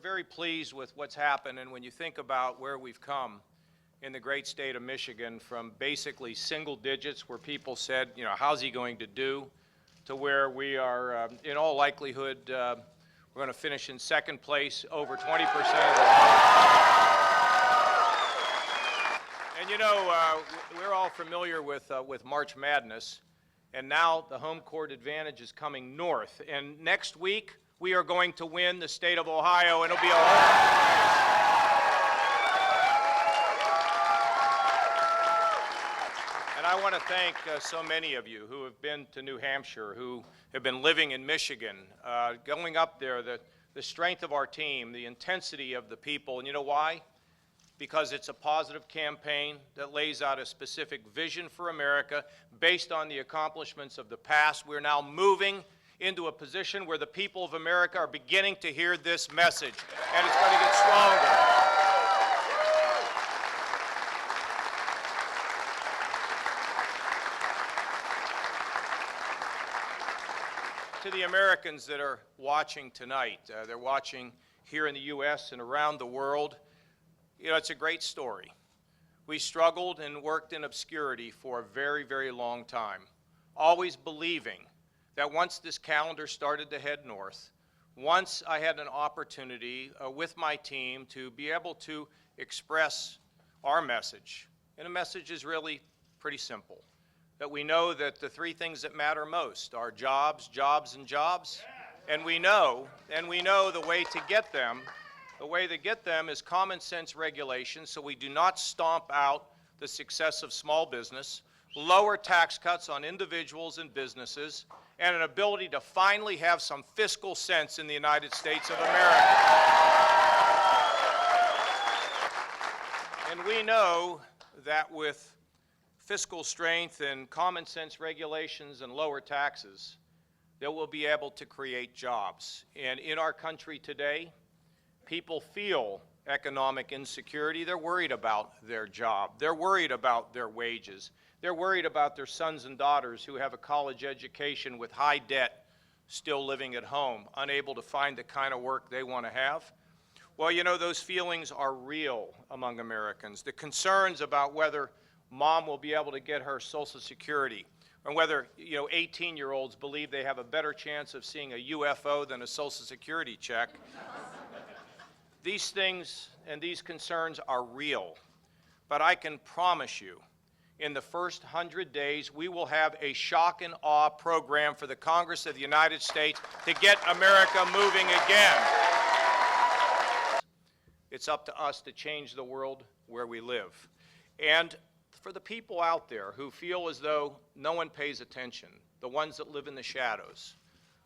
very pleased with what's happened, and when you think about where we've come in the great state of Michigan, from basically single digits where people said, you know, how's he going to do, to where we are, in all likelihood, we're going to finish in second place, over 20% of the vote. And you know, we're all familiar with March Madness, and now the home court advantage is coming north. And next week, we are going to win the state of Ohio, and it'll be a And I want to thank so many of you who have been to New Hampshire, who have been living in Michigan, going up there, the strength of our team, the intensity of the people. And you know why? Because it's a positive campaign that lays out a specific vision for America based on the accomplishments of the past. We're now moving into a position where the people of America are beginning to hear this message, and it's going to get stronger. To the Americans that are watching tonight, they're watching here in the U.S. and around the world, you know, it's a great story. We struggled and worked in obscurity for a very, very long time, always believing that once this calendar started to head north, once I had an opportunity with my team to be able to express our message, and the message is really pretty simple, that we know that the three things that matter most are jobs, jobs, and jobs, and we know the way to get them. The way to get them is common sense regulation, so we do not stomp out the success of small business, lower tax cuts on individuals and businesses, and an ability to finally have some fiscal sense in the United States of America. And we know that with fiscal strength and common sense regulations and lower taxes, that we'll be able to create jobs. And in our country today, people feel economic insecurity. They're worried about their job. They're worried about their wages. They're worried about their sons and daughters who have a college education with high debt, still living at home, unable to find the kind of work they want to have. Well, you know, those feelings are real among Americans. The concerns about whether mom will be able to get her Social Security, or whether, you know, 18-year-olds believe they have a better chance of seeing a UFO than a Social Security check. These things and these concerns are real, but I can promise you, in the first 100 days, we will have a shock and awe program for the Congress of the United States to get America moving again. It's up to us to change the world where we live. And for the people out there who feel as though no one pays attention, the ones that live in the shadows,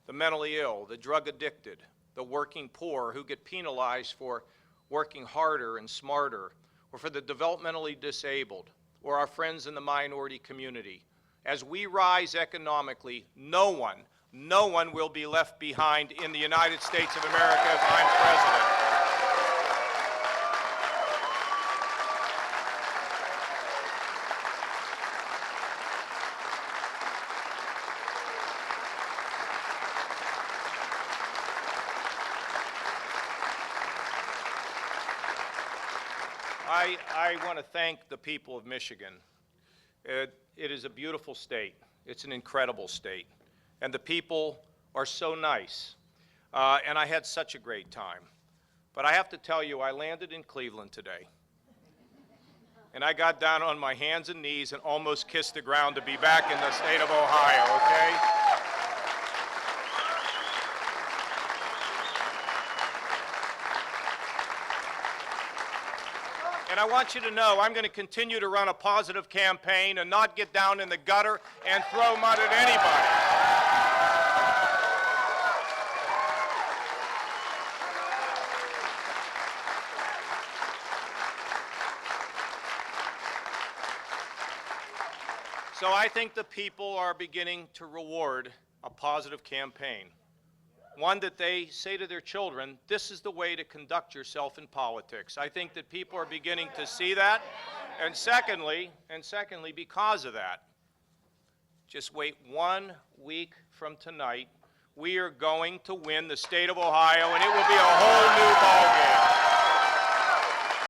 the mentally ill, the drug addicted, the working poor who get penalized for working harder and smarter, or for the developmentally disabled, or our friends in the minority community. As we rise economically, no one will be left behind in the United States of America if I'm president. I want to thank the people of Michigan. It is a beautiful state. It's an incredible state. And the people are so nice. And I had such a great time. But I have to tell you, I landed in Cleveland today. And I got down on my hands and knees and almost kissed the ground to be back in the state of Ohio, okay? And I want you to know I'm going to continue to run a positive campaign and not get down in the gutter and throw mud at anybody. So I think the people are beginning to reward a positive campaign. One that they say to their children, this is the way to conduct yourself in politics. I think that people are beginning to see that. And secondly, because of that, just wait 1 week from tonight, we are going to win the state of Ohio, and it will be a whole new ball.